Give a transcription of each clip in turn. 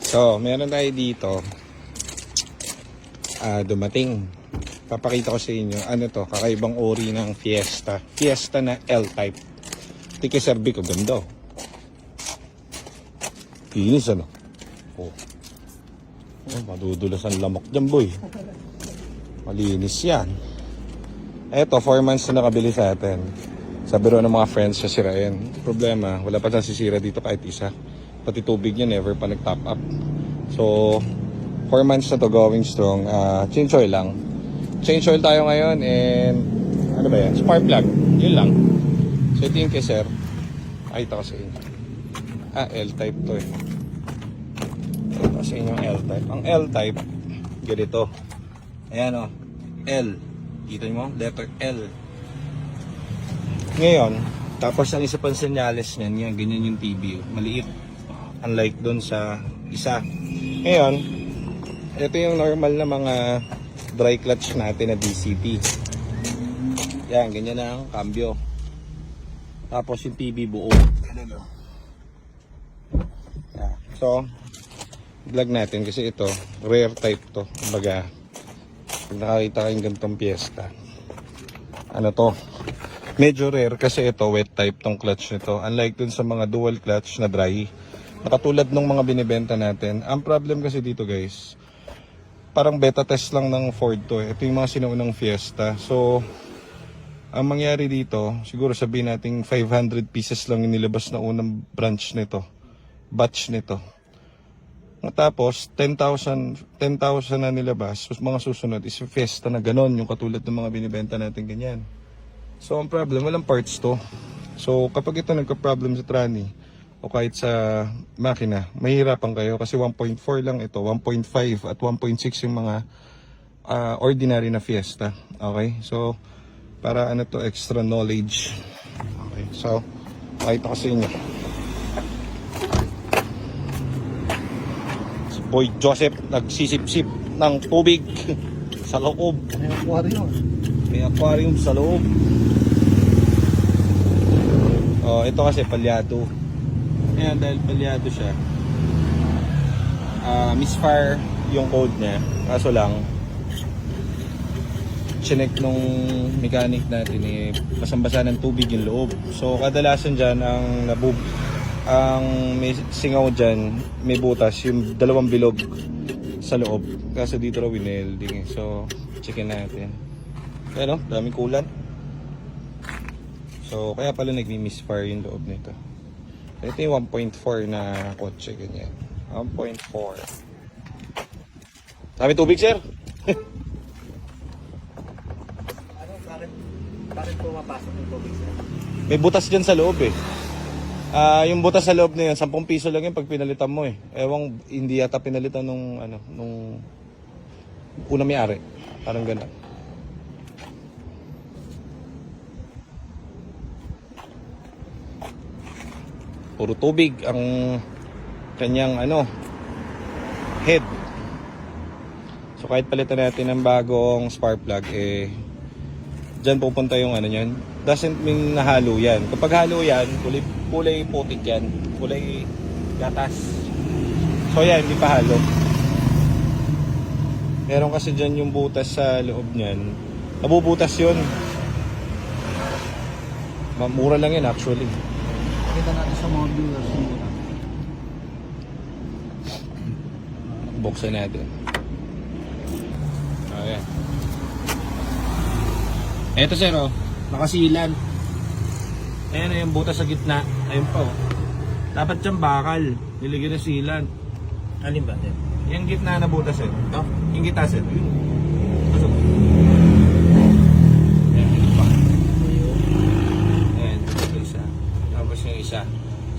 So, meron tayo dito. Dumating. Papakita ko sa inyo. Ano to? Kakaibang uri ng Fiesta. Fiesta na L-type. Tikiserbi ko. Ganda. Kinis ano? Oh. Madudulas ang lamok dyan, boy. Malinis yan. Eto, 4 months na nakabili sa atin. Sabi rin ng mga friends siya sirain. Problema, wala pa sisira dito kahit isa. Pati tubig niya never pa nag-top up. So, 4 months na to going strong. Change oil lang. Change oil tayo ngayon and ano ba yan? Spark plug. Yun lang. So, ito yung keser. Ay, ito kasi yun. L-type to eh. Ito kasi yung L-type. Ang L-type, ganito. Ayan o. L. Kita mo? Letter L. Ngayon, tapos ang isa pang senyales niyan, yan, ganyan yung TBU. Maliit. Unlike doon sa isa. Ngayon, ito yung normal na mga dry clutch natin na DCT. Yan, ganyan na ang cambio. Tapos yung TB buo. Yan. So, vlog natin kasi ito, rare type to. Kumbaga, pag nakakita kayong ganitong Fiesta, ano to? Medyo rare kasi ito wet type tong clutch nito. Unlike dun sa mga dual clutch na dry, nakatulad ng mga binibenta natin. Ang problem kasi dito guys, parang beta test lang ng Ford to eh. Ito yung mga sinaunang Fiesta. So, ang mangyari dito, siguro sabihin natin 500 pieces lang yung nilabas na unang branch nito. Batch nito. Tapos, 10,000 na nilabas. Mga susunod is Fiesta na ganon, yung katulad ng mga binibenta natin ganyan. So, ang problem, walang parts to. So, kapag ito nagka-problem sa tranny, o kahit sa makina, mahirapan kayo kasi 1.4 lang ito, 1.5 at 1.6 yung mga ordinary na Fiesta. Okay? So, para ano to, extra knowledge. Okay, so, pakita ko sa inyo. Si Boy Joseph nagsisip-sip ng tubig sa loob. May aquarium. May aquarium sa loob. Oh, ito kasi palyado. Ayan, dahil palyado siya. Misfire yung code niya. Kaso lang, chinek nung mechanic natin eh, basang-basa ng tubig yung loob. So, kadalasan dyan, ang may singaw dyan, may butas, yung dalawang bilog sa loob. Kaso dito raw winelding eh. So, checkin natin. Ayan o, daming kulan. So, kaya pala nagmi-misfire yung loob nito. Ito yung 1.4 na kotse, ganyan. 1.4. Dami tubig, sir? Bakit pumapasok yung tubig sir? May butas dyan sa loob eh. Yung butas sa loob na yun, 10 piso lang yun pag pinalitan mo eh. Ewan, hindi yata pinalitan nung una may-ari. Parang gano'n. Puro tubig ang kanyang head. So kahit palitan natin ng bagong spark plug eh diyan pupunta yung niyan. Doesn't mean nahalo yan. Kapag halo yan, kulay putik yan. Kulay gatas. So yan, hindi pa halo. Meron kasi dyan yung butas sa loob niyan. Nabubutas yun. Mura lang yan actually. Kita natin sa mga viewers. Buksan natin. Ayan. Eto sir nakasilan. Ayan yung butas sa gitna. Ayun pa Dapat siyang bakal. Niligyan na silan. Alin ba sir? Yung gitna na butas sir. No? Yung gitna sir. Pasok. Ayan, ito pa. Ayan, ito isa. Tapos yung isa.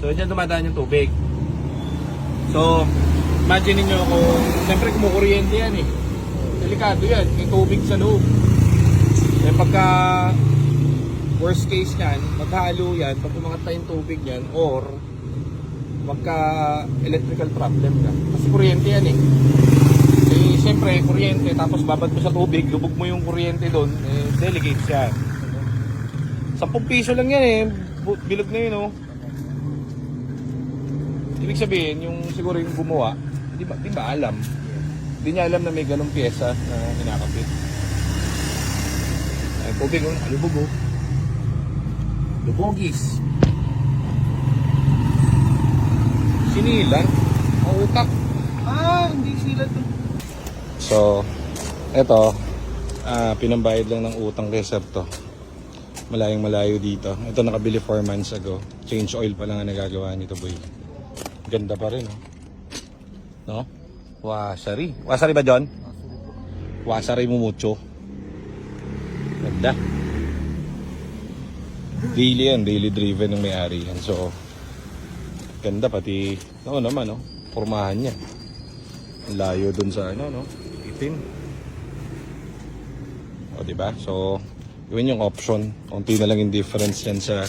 So dyan dumadaan yung tubig. So, imagine niyo kung siyempre kumukuryente yan eh. Delikado yan. May tubig sa loob. Eh pagka worst case yan, maghalo yan, pag umangat na yung tubig yan, or magka electrical problem ka. Kasi kuryente yan eh. Eh siyempre kuryente, tapos babad mo sa tubig, lubog mo yung kuryente doon, eh delicate siya. 10 piso lang yan eh, bilog na yun oh. Ibig sabihin, yung siguro yung gumawa, Di ba alam? Hindi niya alam na may ganong pyesa na kinakapit. Ay, tubig oh, alubog oh. Lubogis. Sinilan? Ang utak. Hindi sila to. So, eto, pinambayad lang ng utang kay Sir to. Malayong malayo dito. Ito nakabili 4 months ago. Change oil pa lang ang nagagawa nito, boy. Ganda pa rin, oh. No? Wasari. Wasari ba, John? Wasari mo mucho. Ganda. Daily yan. Daily driven ng may-ari yan. So, ganda pati, naman, no? Formahan niya. Ang layo dun sa, no? Itim. O, diba? So, yun yung option. Kunti na lang yung difference yan sa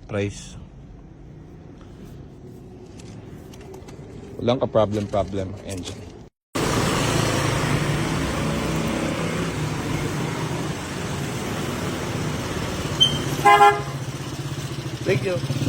price. Walang ka-problem engine. Thank you.